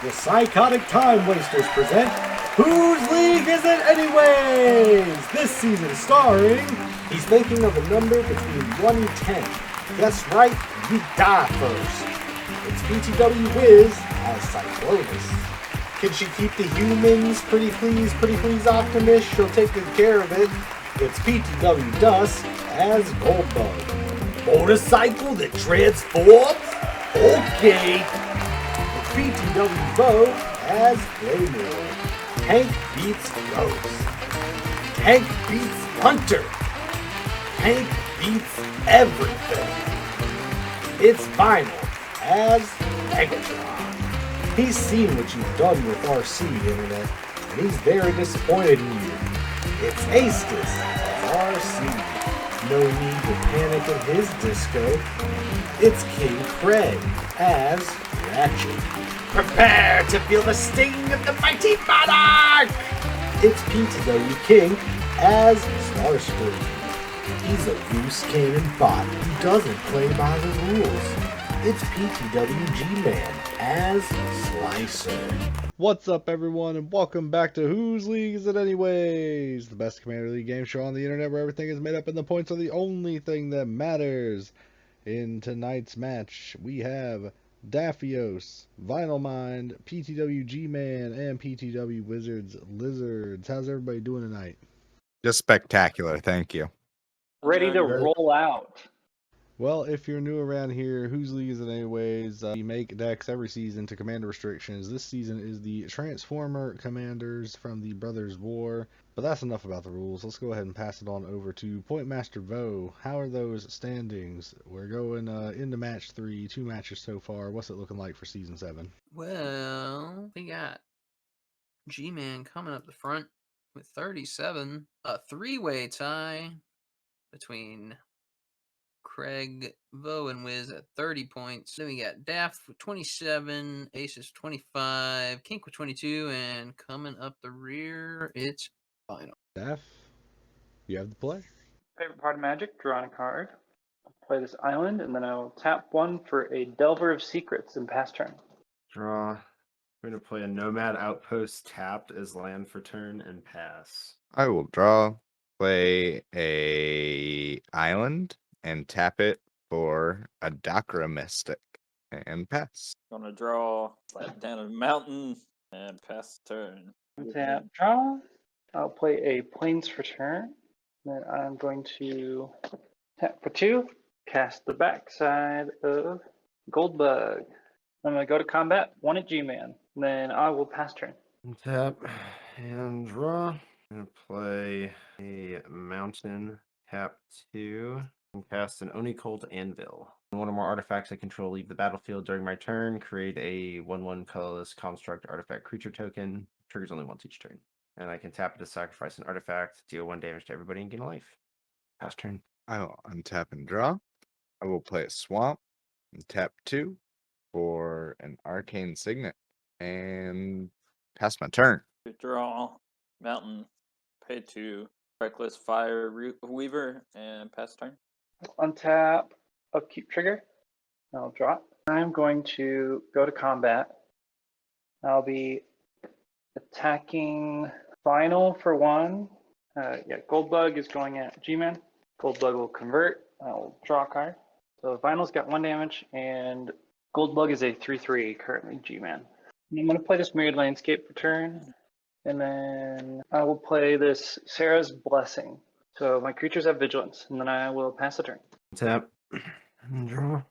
The Psychotic Time Wasters present Whose League Is It Anyways? This season starring, he's thinking of a number between 1 and 10. Guess right, we die first. It's PTW Wiz as Cyclonus. Can she keep the humans pretty please optimist? She'll take good care of it. It's PTW Dust as Goldbug. Motorcycle that transforms? Okay. PTW Bo as Claymore. Hank beats Ghost. Hank beats Hunter. Hank beats everything. It's Final as Megatron. He's seen what you've done with RC Internet, and he's very disappointed in you. It's Aestus as RC. No need to panic at his disco. It's King Craig as Ratchet. Prepare to feel the sting of the mighty monarch! It's PTW King as Starscream. He's a loose cannon bot who doesn't play by the rules. It's PTW G-Man as Slicer. What's up, everyone, and welcome back to Whose League Is It Anyways? The best Commander League game show on the internet where everything is made up and the points are the only thing that matters. In tonight's match, we have Daphios, Vinyl Mind, PTW G-Man, and PTW Wizards Lizards. How's everybody doing tonight? Just spectacular, thank you. Ready to roll out. Well, if you're new around here, Whose League Is It Anyways? We make decks every season to commander restrictions. This season is the Transformer Commanders from the Brothers War. But that's enough about the rules. Let's go ahead and pass it on over to Point Master Vo. How are those standings? We're going into match 3, 2 matches so far. What's it looking like for season 7? Well, we got G-Man coming up the front with 37. A three-way tie between Craig, Vo, and Wiz at 30 points. Then we got Daft with 27, Aces 25, Kink with 22, and coming up the rear, it's Final. Daph, you have the play. Favorite part of Magic, draw on a card. Play this island, and then I'll tap one for a Delver of Secrets and pass turn. Draw. We're going to play a Nomad Outpost tapped as land for turn and pass. I will draw, play a island, and tap it for a Dakra Mystic, and pass. Gonna draw, slap down a mountain, and pass the turn. Tap, draw. I'll play a Plains for turn. Then I'm going to tap for 2, cast the backside of Goldbug. I'm going to go to combat, 1 at G-Man. Then I will pass turn. Tap and draw. I'm going to play a mountain, tap 2, and cast an Oni Cold Anvil. One or more artifacts I control leave the battlefield during my turn. Create a 1/1 colorless construct artifact creature token. Triggers only once each turn. And I can tap it to sacrifice an artifact, deal 1 damage to everybody, and gain a life. Pass turn. I will untap and draw. I will play a swamp, and tap 2 for an Arcane Signet, and pass my turn. Draw, mountain, pay 2, reckless fire weaver, and pass turn. Untap, upkeep trigger. I'll draw. I'm going to go to combat. I'll be attacking Final for 1. Goldbug is going at G-Man. Goldbug will convert. I'll draw a card. So Vinyl's got 1 damage, and Goldbug is a 3/3 currently G-Man. I'm going to play this Myriad Landscape for turn, and then I will play this Sarah's Blessing. So my creatures have Vigilance, and then I will pass the turn. Tap and draw. I'm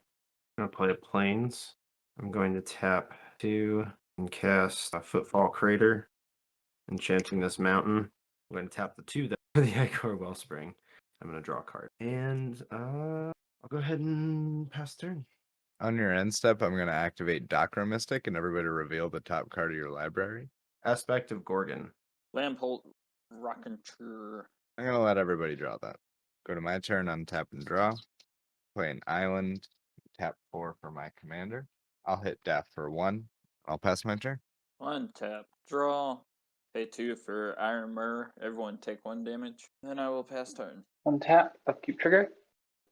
going to play a Plains. I'm going to tap 2 and cast a Footfall Crater, enchanting this mountain. I'm going to tap the 2 for the Ichor Wellspring. I'm going to draw a card. And I'll go ahead and pass turn. On your end step, I'm going to activate Dakra Mystic, and everybody reveal the top card of your library. Aspect of Gorgon. Lampholt, Rockenture. I'm going to let everybody draw that. Go to my turn, untap and draw. Play an island, tap 4 for my commander. I'll hit Daph for 1. I'll pass my turn. 1 tap, draw, pay 2 for Iron Myrrh. Everyone take 1 damage. Then I will pass turn. Untap, upkeep trigger.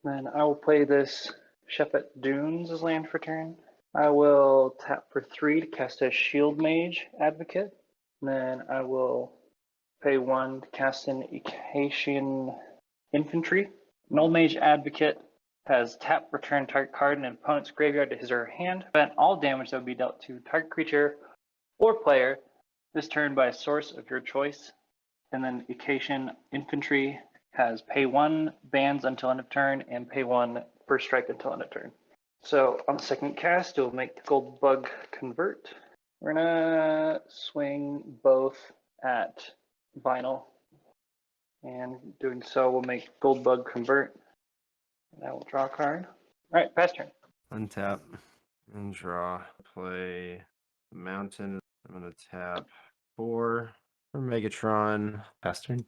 Then I will play this Shepet Dunes as land for turn. I will tap for 3 to cast a Shield Mage Advocate. And then I will pay 1 to cast an Acacian Infantry. An Old Mage Advocate has tap, return target card in an opponent's graveyard to his or her hand. Prevent all damage that would be dealt to target creature or player this turn by a source of your choice. And then Acacian Infantry has pay 1, bans until end of turn, and pay 1 first strike until end of turn. So on the second cast, it will make the Gold Bug convert. We're gonna swing both at Vinyl, and doing so will make Gold Bug convert. And I will draw a card. All right, pass turn. Untap and draw. Play Mountain. I'm gonna tap 4 for Megatron. Pass turn.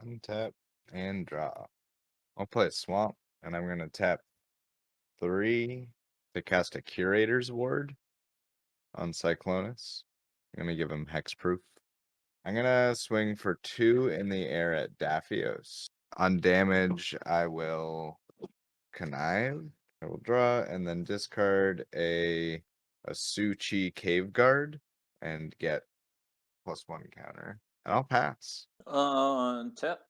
Untap and draw. I'll play Swamp, and I'm gonna tap 3 to cast a Curator's Ward on Cyclonus. I'm gonna give him hexproof. I'm gonna swing for 2 in the air at Daphios. On damage, I will connive. I will draw and then discard a Suchi Cave Guard and get +1 counter. And I'll pass. Tap,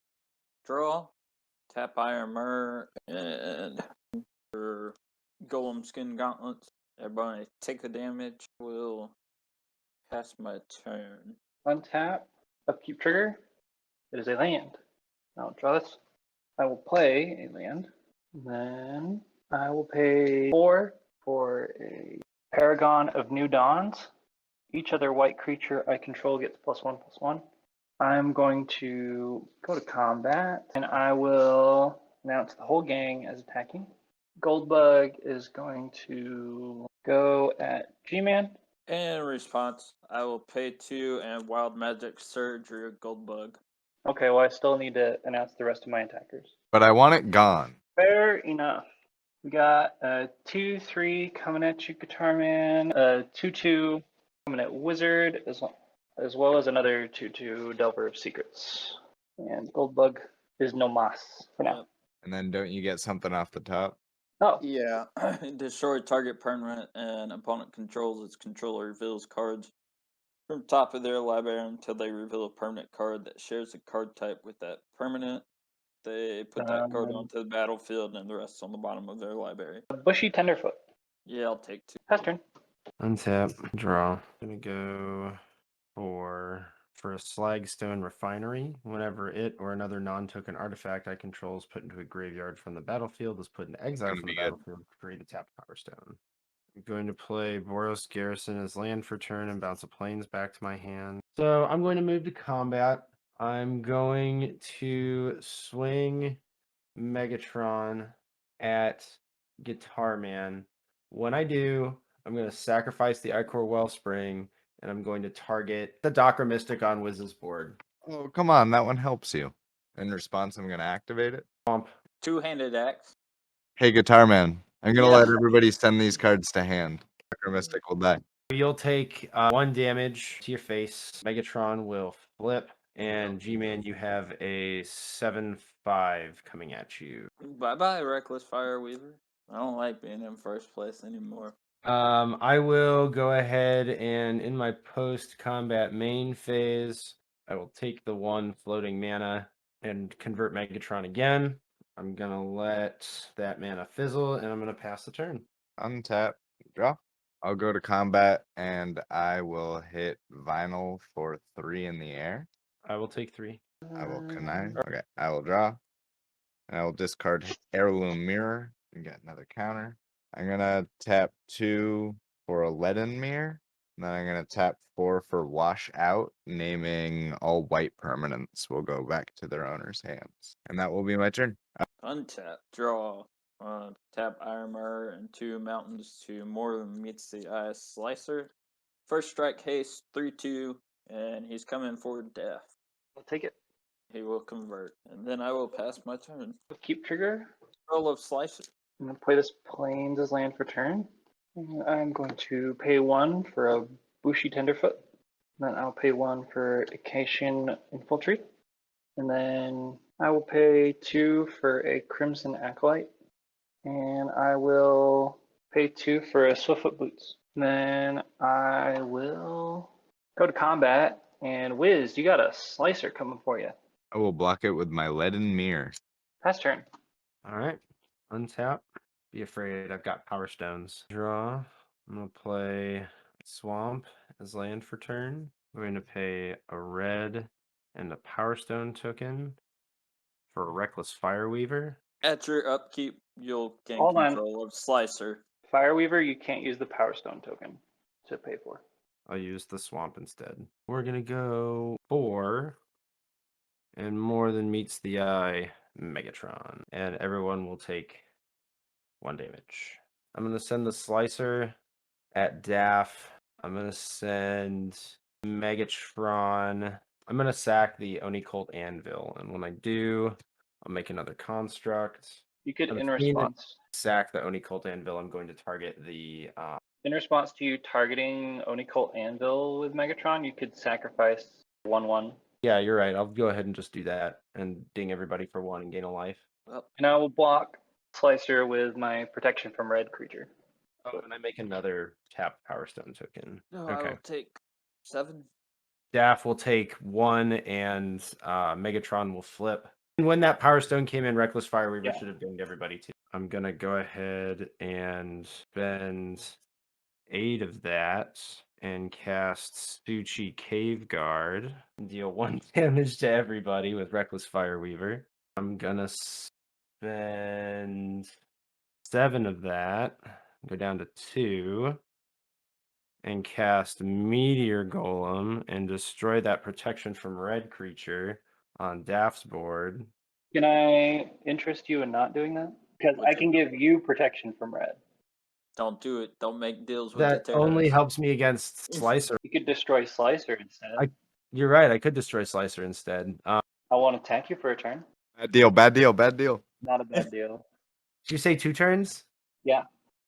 draw, tap Iron Myrrh, and for Golem Skin Gauntlets. Everybody take the damage. Will pass my turn. Untap, upkeep trigger. It is a land. I'll draw this. I will play a land. Then I will pay 4 for a Paragon of New Dawns. Each other white creature I control gets +1/+1. I'm going to go to combat, and I will announce the whole gang as attacking. Goldbug is going to go at G-Man. In response, I will pay 2 and Wild Magic Surge your Goldbug. Okay, well, I still need to announce the rest of my attackers. But I want it gone. Fair enough. We got a 2/3 coming at you, Guitar Man. A 2/2 coming at Wizard, as well as another 2/2 Delver of Secrets. And Goldbug is no mas for now. Yep. And then don't you get something off the top? Oh, Yeah, destroy target permanent and opponent controls its controller reveals cards from top of their library until they reveal a permanent card that shares a card type with that permanent. They put that card onto the battlefield and the rest on the bottom of their library. Bushy Tenderfoot. Yeah, I'll take 2. Pass turn. Untap, draw. Gonna go for a Slagstone Refinery. Whenever it or another non-token artifact I control is put into a graveyard from the battlefield, is put into exile Gonna from the be good. battlefield, create a tapped Power Stone. I'm going to play Boros Garrison as land for turn and bounce a plains back to my hand. So I'm going to move to combat. I'm going to swing Megatron at Guitar Man. When I do, I'm going to sacrifice the Icor Wellspring, and I'm going to target the Docker Mystic on Wiz's board. Oh, come on. That one helps you. In response, I'm going to activate it. Pump. Two-handed axe. Hey, Guitar Man. I'm going to Yeah. let everybody send these cards to hand. Dr. Mystic will die. You'll take 1 damage to your face. Megatron will flip, and G-Man, you have a 7/5 coming at you. Bye-bye, Reckless Fireweaver. I don't like being in first place anymore. I will go ahead and in my post-combat main phase, I will take the 1 floating mana and convert Megatron again. I'm gonna let that mana fizzle, and I'm gonna pass the turn. Untap. Draw. I'll go to combat, and I will hit Vinyl for 3 in the air. I will take 3. I will connive. Okay, I will draw. And I will discard Heirloom Mirror and get another counter. I'm gonna tap 2 for a Leaden Mirror. And then I'm gonna tap 4 for Wash Out, naming all white permanents will go back to their owner's hands. And that will be my turn. Untap, draw. Tap Iron Myrrh and 2 mountains to more than meets the eye slicer. First strike haste 3/2, and he's coming for death. I'll take it. He will convert, and then I will pass my turn. Keep trigger. Roll of slicer. I'm going to play this Plains as land for turn. And I'm going to pay 1 for a Bushy Tenderfoot. Then I'll pay 1 for Acacian Infiltrate. And then I will pay 2 for a Crimson Acolyte. And I will Pay 2 for a Swiftfoot Boots. Then I will go to combat. And Wiz, you got a Slicer coming for you. I will block it with my leaden mirror. Pass turn. All right. Untap. Be afraid. I've got Power Stones. Draw. I'm going to play Swamp as land for turn. I'm going to pay a red and a Power Stone token for a Reckless Fireweaver. At your upkeep, you'll gain Hold on. control of Slicer. Fireweaver, you can't use the Power Stone token to pay for. I'll use the Swamp instead. We're going to go 4 and more than meets the eye Megatron. And everyone will take 1 damage. I'm going to send the Slicer at Daff. I'm going to send Megatron. I'm going to sack the Oni-Colt Anvil. And when I do, I'll make another construct. You could, I'm in seeing it. response, Sack the Oni-Colt Anvil. I'm going to target the... in response to you targeting Oni-Colt Anvil with Megatron, you could sacrifice 1/1. Yeah, you're right. I'll go ahead and just do that and ding everybody for 1 and gain a life. And I will block Slicer with my protection from red creature. Oh, and I make another tap Power Stone token. No, I Okay. will take 7. Daff will take 1 and Megatron will flip. And when that Power Stone came in, Reckless Fireweaver should have dinged everybody too. I'm going to go ahead and spend 8 of that and cast Suchi Cave Guard. Deal 1 damage to everybody with Reckless Fireweaver. I'm going to spend 7 of that. Go down to 2. And cast Meteor Golem and destroy that protection from red creature on Daff's board. Can I interest you in not doing that? Because I can give you protection from red. Don't do it. Don't make deals with That the only terrorists. helps me against Slicer. You could destroy Slicer instead. You're right, I could destroy Slicer instead. I won't attack you for a turn. Bad deal, bad deal, bad deal. Not a bad deal. Did you say 2 turns? Yeah.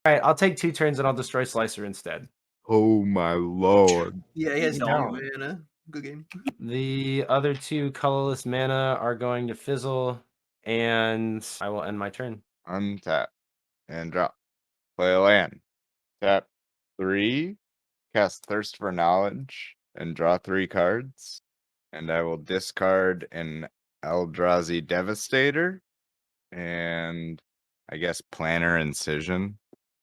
Alright, I'll take 2 turns and I'll destroy Slicer instead. Oh my lord. Yeah, he has You no don't. mana. Good game. The other 2 colorless mana are going to fizzle, and I will end my turn. Untap and drop. Play a land. Tap 3. Cast Thirst for Knowledge and draw 3 cards. And I will discard an Eldrazi Devastator and I guess Planner Incision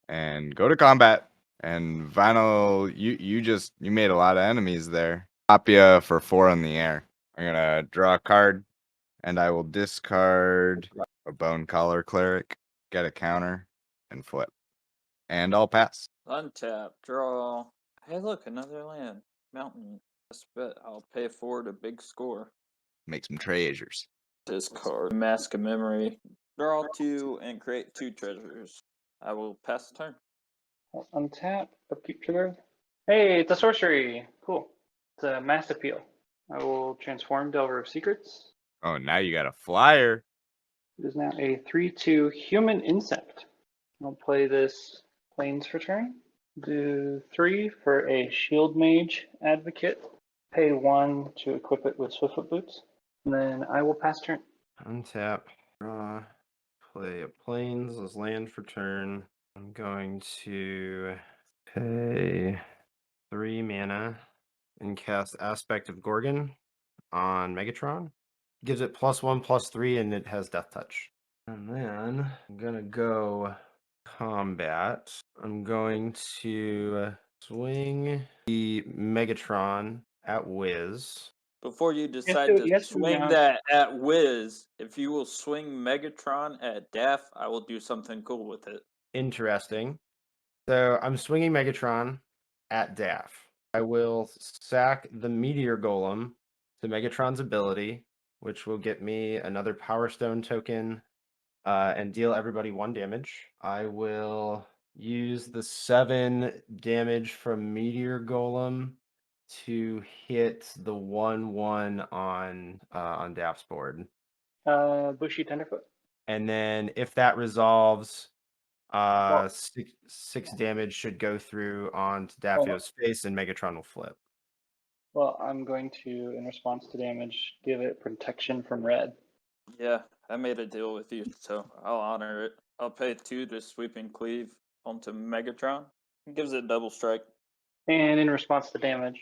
and go to combat. And Vinyl, you made a lot of enemies there. Pop ya for 4 in the air. I'm gonna draw a card, and I will discard a Bone Collar Cleric, get a counter, and flip. And I'll pass. Untap, draw. Hey, look, another land. Mountain. Best bet. I'll pay forward a big score. Make some treasures. Discard. Mask of Memory. Draw 2 and create 2 treasures. I will pass the turn. I'll untap, upkeep trigger. Hey, it's a sorcery. Cool. It's a Mass Appeal. I will transform Delver of Secrets. Oh, now you got a flyer. It is now a 3/2 human insect. I'll play this Plains for turn. Do 3 for a Shield Mage Advocate. Pay 1 to equip it with Swiftfoot Boots. And then I will pass turn. Untap, draw, play a Plains as land for turn. I'm going to pay 3 mana and cast Aspect of Gorgon on Megatron. Gives it +1/+3 and it has Death Touch. And then I'm gonna go combat. I'm going to swing the Megatron at Wiz. Before you decide to- to you have to swing announce- that at Wiz, if you will swing Megatron at Daff, I will do something cool with it. Interesting. So I'm swinging Megatron at Daff. I will sack the Meteor Golem to Megatron's ability, which will get me another Power Stone token and deal everybody 1 damage. I will use the 7 damage from Meteor Golem to hit the 1/1 on Daff's board. Bushy Tenderfoot. And then if that resolves, Well- 6 damage should go through onto Daffio's face and Megatron will flip. Well, I'm going to, in response to damage, give it protection from red. Yeah, I made a deal with you, so I'll honor it. I'll pay 2 to Sweeping Cleave onto Megatron. It gives it double strike. And in response to damage,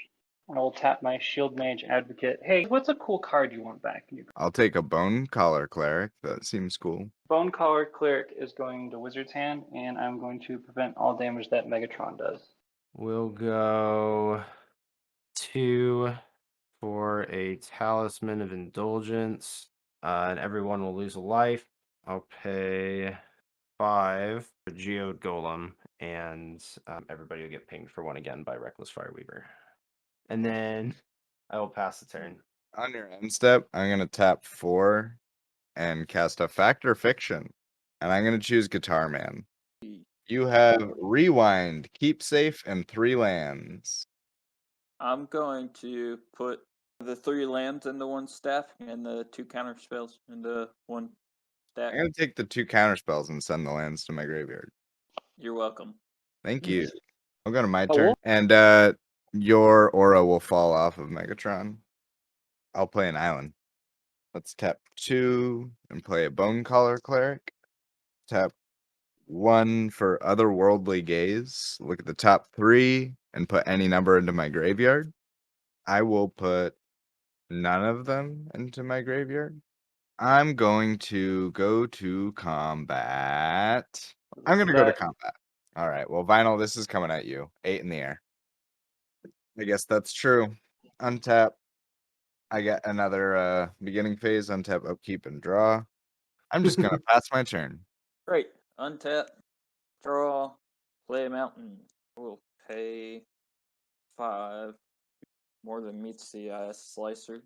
I will tap my Shield Mage Advocate. Hey, what's a cool card you want back? I'll take a Bone Collar Cleric. That seems cool. Bone Collar Cleric is going to Wizard's Hand, and I'm going to prevent all damage that Megatron does. We'll go 2 for a Talisman of Indulgence, and everyone will lose a life. I'll pay 5 for Geode Golem, and everybody will get pinged for 1 again by Reckless Fireweaver. And then I will pass the turn. On your end step, I'm going to tap 4 and cast a Factor Fiction. And I'm going to choose Guitar Man. You have Rewind, Keep Safe, and 3 lands. I'm going to put the 3 lands into 1 stack and the 2 counter spells into 1 stack. I'm going to take the 2 counter spells and send the lands to my graveyard. You're welcome. Thank you. I'll go to my Oh, turn. well- And your aura will fall off of Megatron. I'll play an island. Let's tap 2 and play a Bone Collar Cleric. Tap 1 for Otherworldly Gaze. Look at the top 3 and put any number into my graveyard. I will put none of them into my graveyard. I'm going to go to combat. I'm going to go to combat. All right. Well, Vinyl, this is coming at you. 8 in the air. I guess that's true. Untap. I get another beginning phase. Untap, upkeep, and draw. I'm just going to pass my turn. Great. Untap, draw, play a mountain. We'll pay 5. More than meets the eye slicer.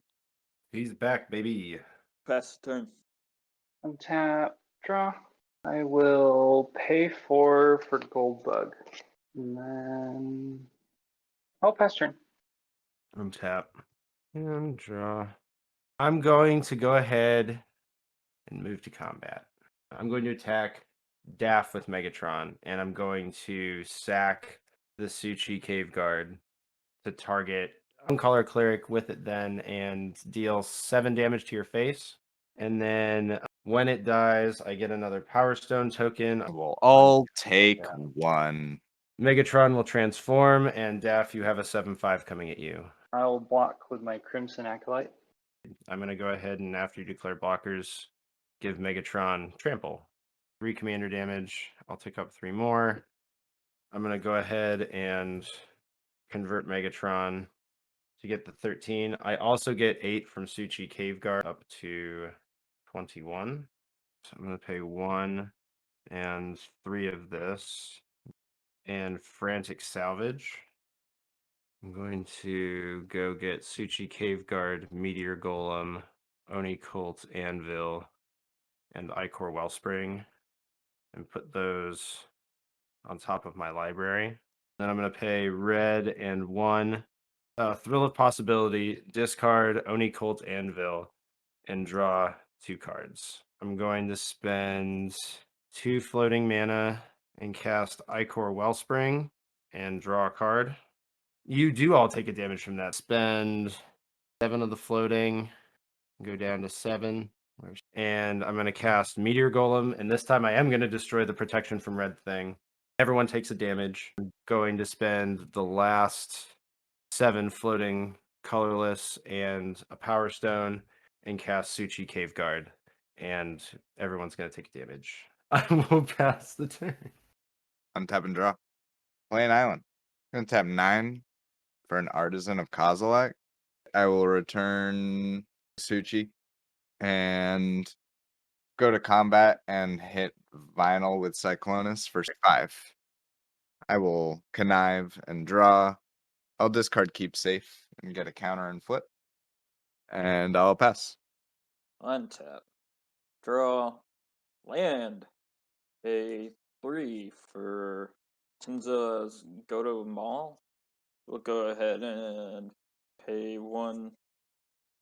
He's back, baby. Pass the turn. Untap, draw. I will pay 4 for Goldbug. And then I'll pass turn. Untap and draw. I'm going to go ahead and move to combat. I'm going to attack Daff with Megatron, and I'm going to sack the Suchi Cave Guard to target Color Cleric with it then and deal 7 damage to your face. And then when it dies, I get another Power Stone token. We'll all take 1. Megatron will transform, and Daff, you have a 7/5 coming at you. I will block with my Crimson Acolyte. I'm going to go ahead and after you declare blockers, give Megatron trample. 3 commander damage. I'll take up 3 more. I'm going to go ahead and convert Megatron to get the 13. I also get 8 from Suchi Cave Guard up to 21. So I'm going to pay 1 and 3 of this. And Frantic Salvage. I'm going to go get Suchi Cave Guard, Meteor Golem, Oni Cult Anvil, and Icor Wellspring, and put those on top of my library. Then I'm going to pay red and 1. Thrill of Possibility, discard Oni Cult Anvil, and draw 2 cards. I'm going to spend 2 floating mana and cast Icor Wellspring and draw a card. You do all take a damage from that. Spend 7 of the floating, go down to 7. And I'm going to cast Meteor Golem, and this time I am going to destroy the protection from red thing. Everyone takes a damage. I'm going to spend the last 7 floating colorless and a Power Stone and cast Suchi Cave Guard, and everyone's going to take damage. I will pass the turn. Untap and draw. Play an island. I'm going to tap 9 for an Artisan of Kozilek. I will return Suchi and go to combat and hit Vinyl with Cyclonus for 5. I will connive and draw. I'll discard Keep Safe and get a counter and flip. And I'll pass. Untap, draw, land. Pay 3 for Tinza's Goto Mall. We'll go ahead and pay 1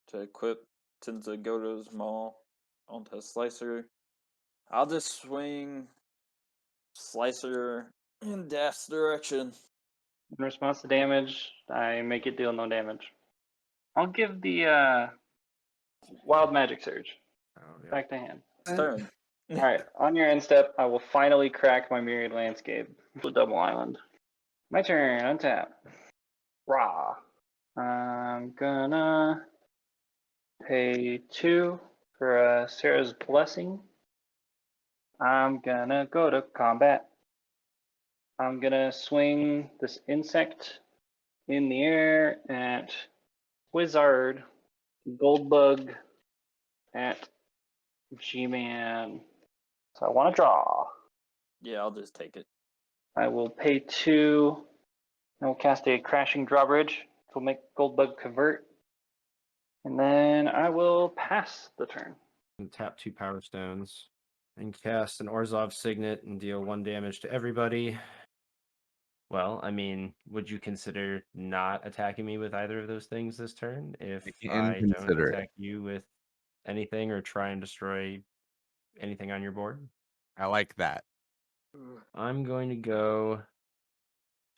to equip Tinza Goto's Mall onto Slicer. I'll just swing Slicer in Daft's direction. In response to damage, I make it deal no damage. I'll give the Wild Magic Surge back to hand. Turn. All right, on your end step, I will finally crack my Myriad Landscape. The double island. My turn. Untap. Raw. I'm gonna pay 2 for Sarah's Blessing. I'm gonna go to combat. I'm gonna swing this insect in the air at Wizard. Goldbug at G-Man. So I want to draw. Yeah, I'll just take it. I will pay 2. I will cast a Crashing Drawbridge. It will make Goldbug convert. And then I will pass the turn. And tap 2 Power Stones. And cast an Orzhov Signet and deal 1 damage to everybody. Well, I mean, would you consider not attacking me with either of those things this turn if I don't Inconsiderate. attack you with anything or try and destroy anything on your board? I like that. I'm going to go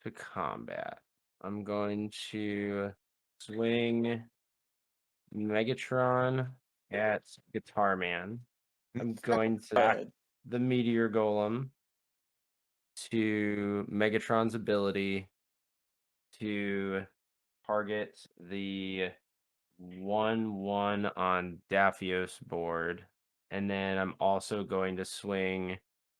to combat. I'm going to swing Megatron at Guitar Man. I'm going to attack Bad. the Meteor Golem to Megatron's ability to target the 1/1 on Daphios board. And then I'm also going to swing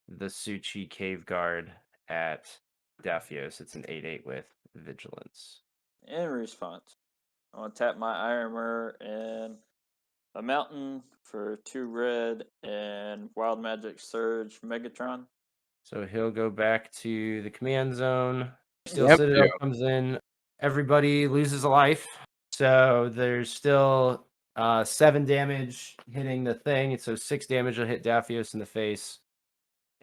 the Suchi Cave Guard at Daphios. It's an 8/8 with Vigilance. In response, I want to tap my Armor and a Mountain for 2 red and Wild Magic Surge Megatron. So he'll go back to the command zone. Steel Yep. Citadel comes in. Everybody loses a life. So there's still 7 damage hitting the thing. So 6 damage will hit Daphios in the face.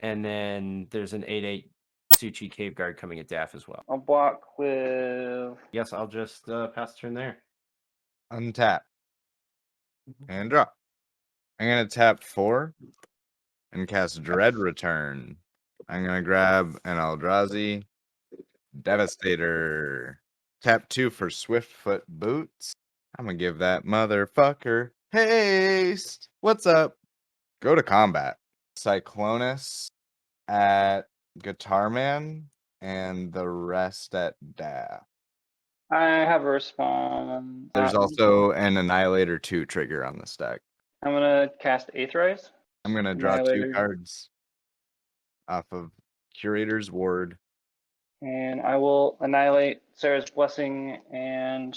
And then there's an 8/8 Suchi Cave Guard coming at Daff as well. I'll block with. Yes, I'll just pass the turn there. Untap. And draw. I'm going to tap 4 and cast Dread Return. I'm going to grab an Eldrazi Devastator. Tap 2 for Swiftfoot Boots. I'm going to give that motherfucker haste. What's up? Go to combat. Cyclonus at Guitar Man and the rest at Daff. I have a response. There's also an Annihilator 2 trigger on this deck. I'm gonna cast Aetherize. I'm going to draw 2 Annihilator. cards off of Curator's Ward. And I will annihilate Sarah's Blessing and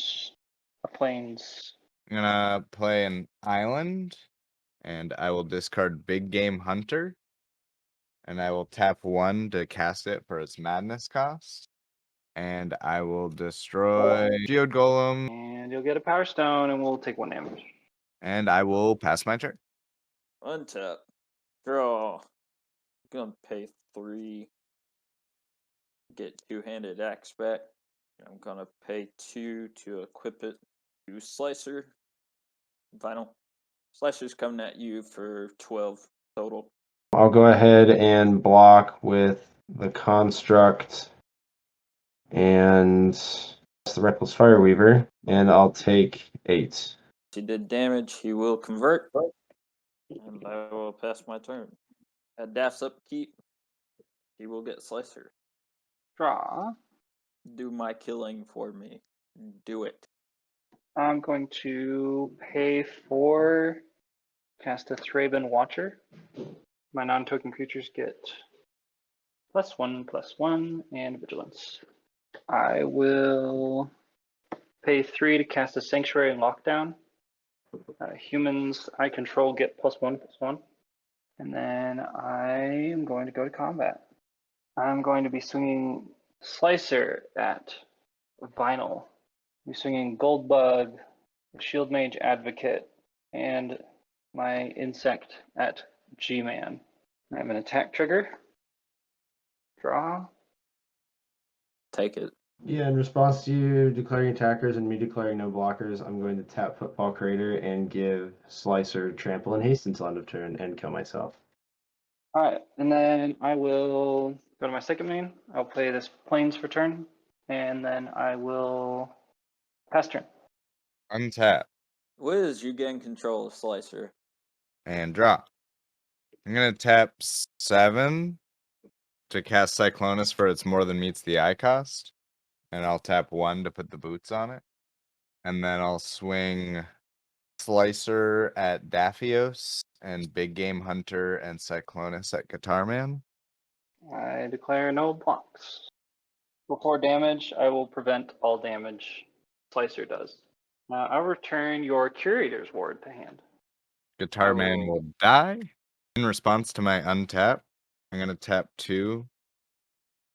a Plains. I'm going to play an Island, and I will discard Big Game Hunter. And I will tap 1 to cast it for its madness cost. And I will destroy Geode Golem. And you'll get a Power Stone, and we'll take 1 damage. And I will pass my turn. Untap. Draw. I'm gonna pay 3. Get 2-handed axe back. I'm gonna pay 2 to equip it to Slicer. Final. Slicer's coming at you for 12 total. I'll go ahead and block with the Construct and the Reckless Fireweaver, and I'll take 8. He did damage, he will convert. And I will pass my turn. At Daft's upkeep, he will get Slicer. Draw. Do my killing for me. Do it. I'm going to pay 4, cast a Thraben Watcher. My non-token creatures get +1/+1 and Vigilance. I will pay 3 to cast a Sanctuary and Lockdown. Humans I control get +1/+1. And then I am going to go to combat. I'm going to be swinging Slicer at Vinyl. I'll be swinging Goldbug, Shield Mage Advocate, and my Insect at G-Man. I have an attack trigger. Draw. Take it. Yeah, in response to you declaring attackers and me declaring no blockers, I'm going to tap Football Crater and give Slicer Trample and Haste until end of turn and kill myself. All right, and then I will go to my second main. I'll play this Plains for turn, and then I will pass turn. Untap. Wiz, you gain control of Slicer. And draw. I'm going to tap 7 to cast Cyclonus for its more than meets the eye cost. And I'll tap 1 to put the boots on it. And then I'll swing Slicer at Daphios and Big Game Hunter and Cyclonus at Guitar Man. I declare no blocks. Before damage, I will prevent all damage Slicer does. Now, I'll return your Curator's Ward to hand. Guitar Man will die. In response to my untap, I'm going to tap 2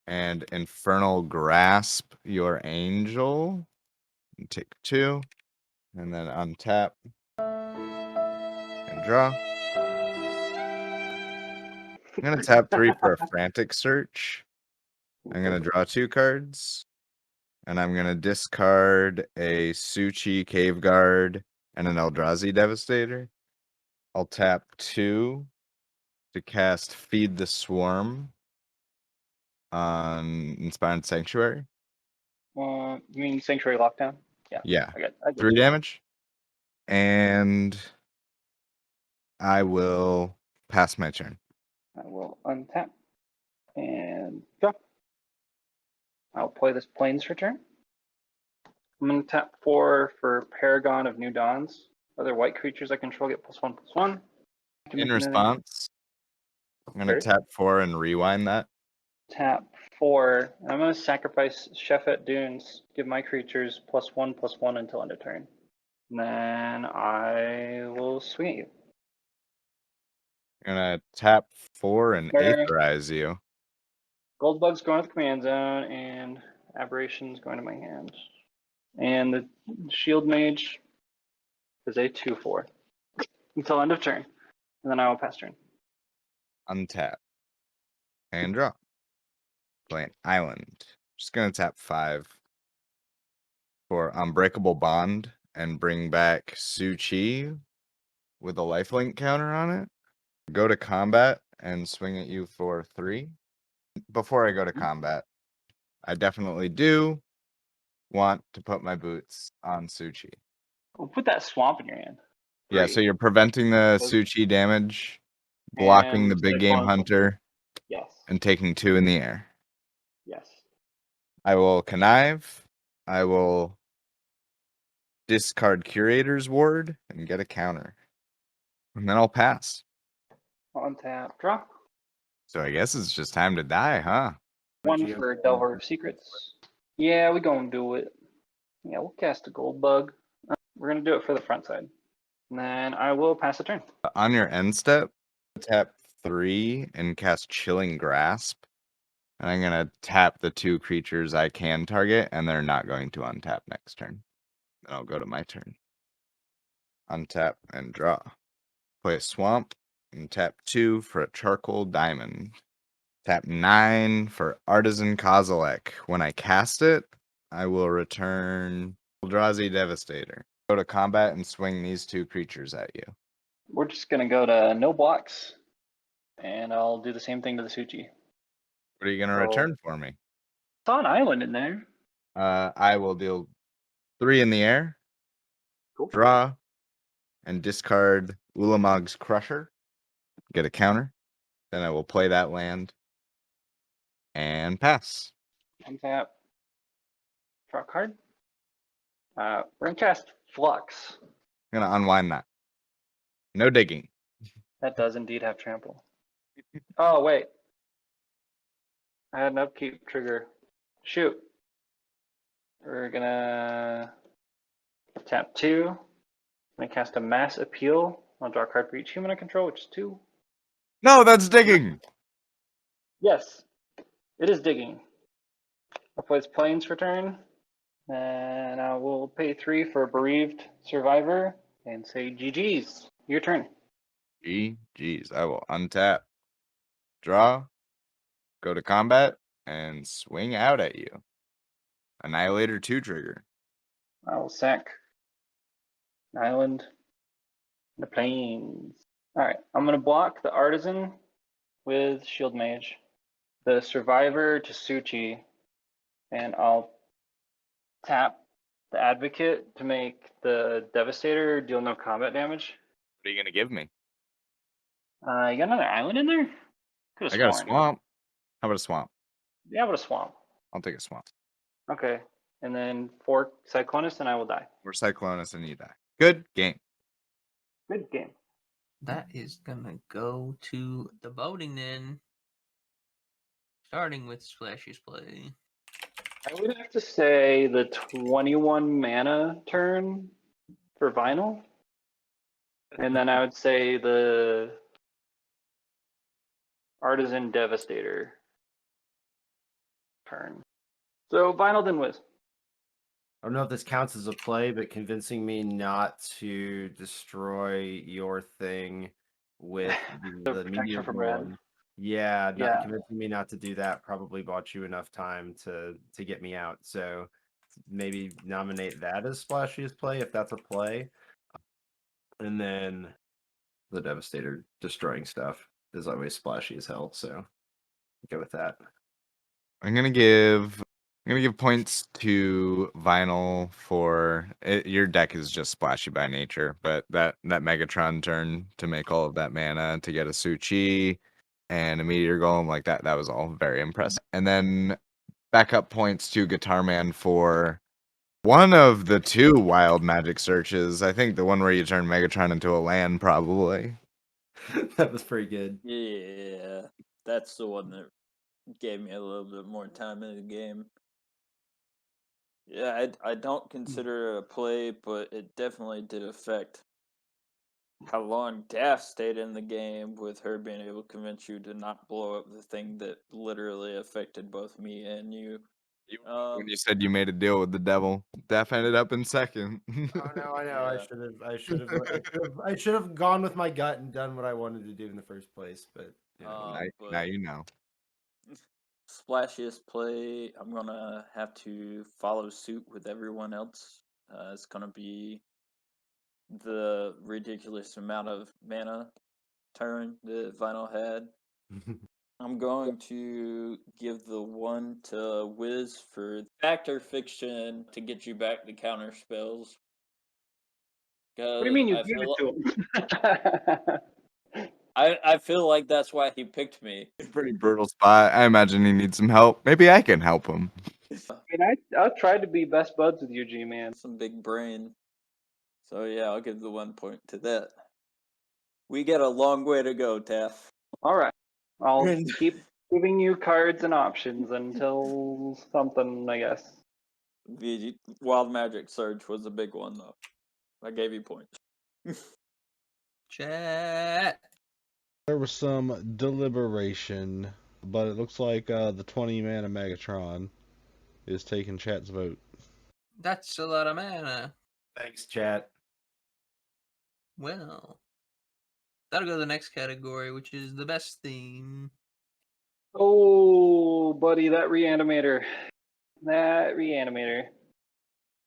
and Infernal Grasp your Angel. And take 2. And then untap. And draw. I'm going to tap 3 for a Frantic Search. I'm going to draw 2 cards. And I'm going to discard a Suchi Cave Guard and an Eldrazi Devastator. I'll tap 2 to cast Feed the Swarm on Inspired Sanctuary. You mean Sanctuary Lockdown? Yeah. I get 3 you. damage. And I will pass my turn. I will untap and draw. I'll play this Plains return. I'm going to tap 4 for Paragon of New Dawns. Other white creatures I control get +1/+1. In response, I'm going to tap 4 and rewind that. Tap 4. I'm going to sacrifice Shephet Dunes. Give my creatures +1/+1 until end of turn. And then I will swing at you. I'm going to tap 4 and Sure. Aetherize you. Goldbug's going to the command zone, and Aberration's going to my hand. And the Shield Mage is a 2/4 until end of turn. And then I will pass turn. Untap. And draw. Play an island. Just going to tap 5 for Unbreakable Bond and bring back Suchi with a lifelink counter on it. Go to combat and swing at you for 3. Before I go to combat, I definitely do want to put my boots on Suchi. We'll put that swamp in your hand. Yeah, so you're preventing the Suchi damage, blocking And the Big Game Hunter, Yes. and taking 2 in the air. Yes. I will connive. I will discard Curator's Ward and get a counter. And then I'll pass. Untap, draw. So I guess it's just time to die, huh? 1 for Delver of Secrets. Yeah, we gonna do it. Yeah, we'll cast a gold bug. We're gonna do it for the front side. And then I will pass a turn. On your end step, tap 3 and cast Chilling Grasp. And I'm going to tap the 2 creatures I can target, and they're not going to untap next turn. Then I'll go to my turn. Untap and draw. Play a Swamp, and tap 2 for a Charcoal Diamond. Tap 9 for Artisan Kozilek. When I cast it, I will return Eldrazi Devastator. Go to combat and swing these 2 creatures at you. We're just gonna go to no blocks, and I'll do the same thing to the Suchi. What are you going to return for me? Saw an island in there. I will deal 3 in the air, Cool. draw, and discard Ulamog's Crusher. Get a counter. Then I will play that land and pass. Untap. Draw a card. We're gonna cast Flux. I'm going to unwind that. No digging. That does indeed have trample. Oh wait. I had an upkeep trigger. Shoot. We're gonna tap 2. I'm gonna cast a Mass Appeal. I'll draw a card for each human I control, which is 2. No, that's digging. Yes, it is digging. I'll play this Plains for turn. And I will pay 3 for a Bereaved Survivor and say GG's. Your turn. GG's. I will untap, draw, go to combat, and swing out at you. Annihilator 2 trigger. I will sack an island and the Plains. Alright, I'm going to block the Artisan with Shield Mage, the Survivor to Suchi, and I'll tap the Advocate to make the Devastator deal no combat damage. What are you going to give me? You got another island in there? Could've I got a sworn. swamp. How about a swamp? Yeah, but a swamp. I'll take a swamp. Okay. And then 4 Cyclonus, and I will die. We're Cyclonus and you die. Good game. Good game. That is gonna go to the voting then. Starting with Splashy's play. I would have to say the 21 mana turn for Vinyl. And then I would say the Artisan Devastator turn. So Vinyl then Wiz. I don't know if this counts as a play, but convincing me not to destroy your thing with The the protection meteor from red. one. Yeah, Yeah. convincing me not to do that probably bought you enough time to get me out. So maybe nominate that as splashiest play if that's a play. And then the Devastator destroying stuff is always splashy as hell. So go with that. I'm gonna give points to Vinyl for it. Your deck is just splashy by nature, but that Megatron turn to make all of that mana to get a Suchi and a Meteor Golem like that was all very impressive. And then backup points to Guitar Man for one of the 2 wild magic searches. I think the one where you turn Megatron into a land, probably. That was pretty good. Yeah, that's the one that gave me a little bit more time in the game. Yeah, I don't consider it a play, but it definitely did affect how long Daff stayed in the game with her being able to convince you to not blow up the thing that literally affected both me and you. When you said you made a deal with the devil, Def ended up in second. Oh no, I know. Yeah. I should have gone with my gut and done what I wanted to do in the first place. But you know. now But you know. splashiest play, I'm gonna have to follow suit with everyone else. It's gonna be the ridiculous amount of mana turn that Vinyl had. I'm going to give the 1 to Wiz for Factor Fiction to get you back the counter spells. What do you mean you gave it to him? I feel like that's why he picked me. Pretty brutal spot. I imagine he needs some help. Maybe I can help him. I tried to be best buds with you, G-Man. Some big brain. So yeah, I'll give the 1 point to that. We got a long way to go, Taff. All right. I'll And- keep giving you cards and options until something, I guess. The Wild Magic Surge was a big one, though. I gave you points. Chat. There was some deliberation, but it looks like the 20 mana Megatron is taking chat's vote. That's a lot of mana. Thanks, chat. Well, that'll go to the next category, which is the best theme. Oh, buddy, that reanimator. That reanimator.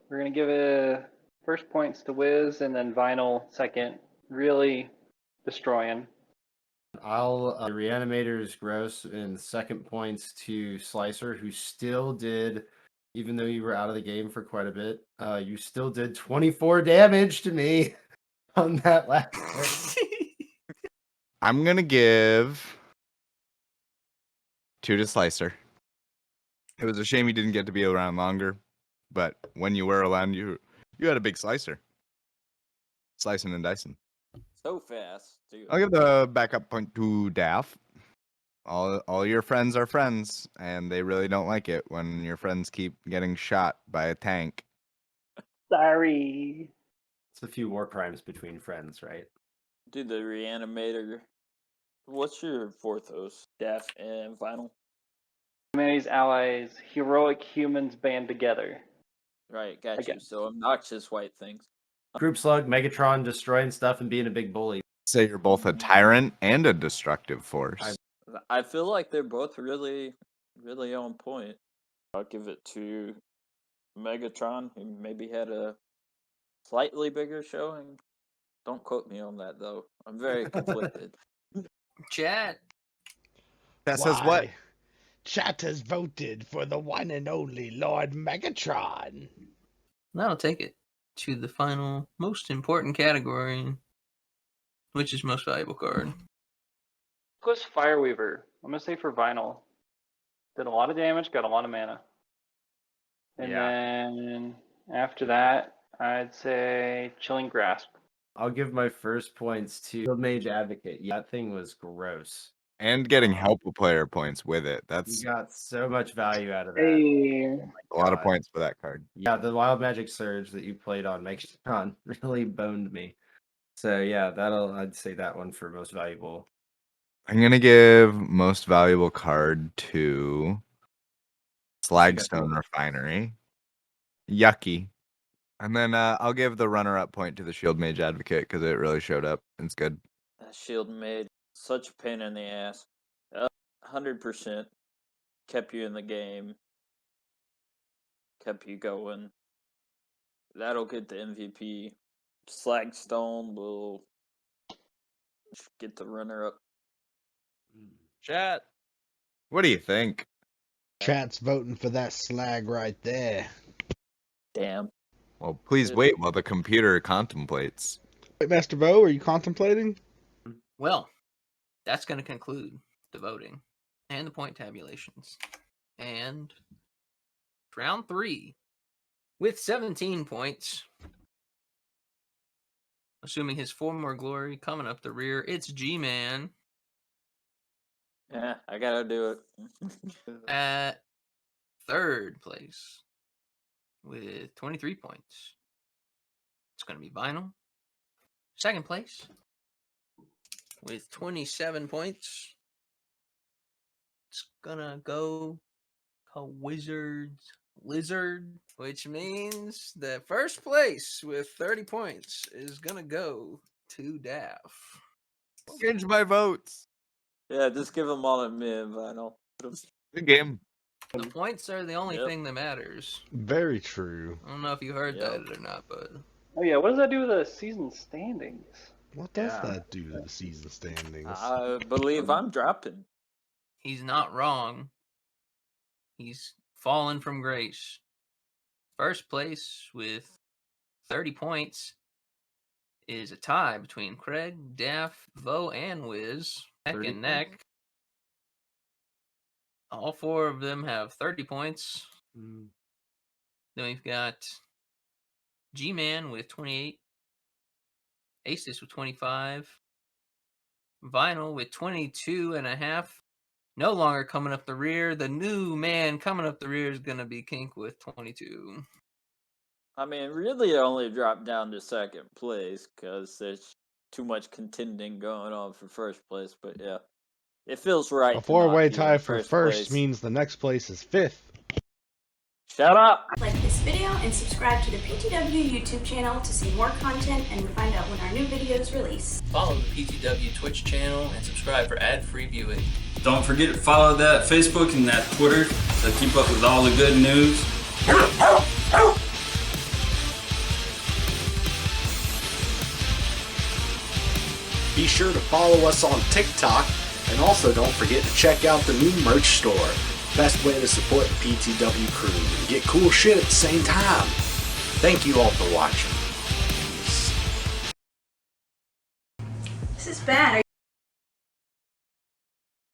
We're going to give it first points to Wiz and then Vinyl second. Really destroying. I'll Reanimator's gross and second points to Slicer, who still did, even though you were out of the game for quite a bit, you still did 24 damage to me on that last turn. I'm gonna give 2 to Slicer. It was a shame he didn't get to be around longer, but when you were around, you had a big Slicer. Slicing and dicing. So fast, too. I'll give the backup point to Daff. All your friends are friends, and they really don't like it when your friends keep getting shot by a tank. Sorry. It's a few war crimes between friends, right? Do the Reanimator. What's your Vorthos, Daff, and Vinyl? Humanity's allies, heroic humans band together. Right, got you. Again. So obnoxious white things. Group Slug, Megatron destroying stuff and being a big bully. Say you're both a tyrant and a destructive force. I feel like they're both really, really on point. I'll give it to Megatron, who maybe had a slightly bigger showing. Don't quote me on that, though. I'm very conflicted. Chat. That says what? Chat has voted for the one and only Lord Megatron. That'll take it to the final, most important category, which is most valuable card. Plus Fireweaver. I'm going to say for Vinyl. Did a lot of damage, got a lot of mana. And Yeah. then after that, I'd say Chilling Grasp. I'll give my first points to Field Mage Advocate. Yeah, that thing was gross. And getting help player points with it. That's You got so much value out of that. Hey, a lot of God. points for that card. Yeah, the Wild Magic Surge that you played on Megatron really boned me. So yeah, I'd say that one for most valuable. I'm gonna give most valuable card to Slagstone Refinery. Yucky. And then I'll give the runner-up point to the Shield Mage Advocate because it really showed up. It's good. That shield made such a pain in the ass. 100% kept you in the game. Kept you going. That'll get the MVP. Slagstone will get the runner-up. Chat. What do you think? Chat's voting for that slag right there. Damn. Well, please wait while the computer contemplates. Wait, Master Bo, are you contemplating? Well, that's going to conclude the voting and the point tabulations. And round 3 with 17 points. Assuming his former glory coming up the rear, it's G-Man. Yeah, I gotta do it. At 3rd place with 23 points. It's going to be Vinyl. 2nd place with 27 points. It's going to go Wizards Lizard, which means that 1st place with 30 points is going to go to Daff. Change my votes. Yeah, just give them all to me and Vinyl. Good game. The points are the only Yep. thing that matters. Very true. I don't know if you heard Yep. that or not, but oh yeah, what does that do with the season standings? What does Yeah. that do to the season standings? I believe I'm dropping. he's not wrong. He's fallen from grace. 1st place with 30 points is a tie between Craig, Daff, Vo, and Wiz. Neck 30 and neck. All 4 of them have 30 points. Mm. Then we've got G-Man with 28. Aces with 25. Vinyl with 22.5. No longer coming up the rear. The new man coming up the rear is going to be Kink with 22. I mean, really, I only dropped down to 2nd place because there's too much contending going on for 1st place. But yeah, it feels right. A to not four-way be tie in for first first place. means the next place is 5th. Shut up! Like this video and subscribe to the PTW YouTube channel to see more content and find out when our new videos release. Follow the PTW Twitch channel and subscribe for ad-free viewing. Don't forget to follow that Facebook and that Twitter to keep up with all the good news. Be sure to follow us on TikTok, and also don't forget to check out the new merch store. Best way to support the PTW crew and get cool shit at the same time. Thank you all for watching. This is bad.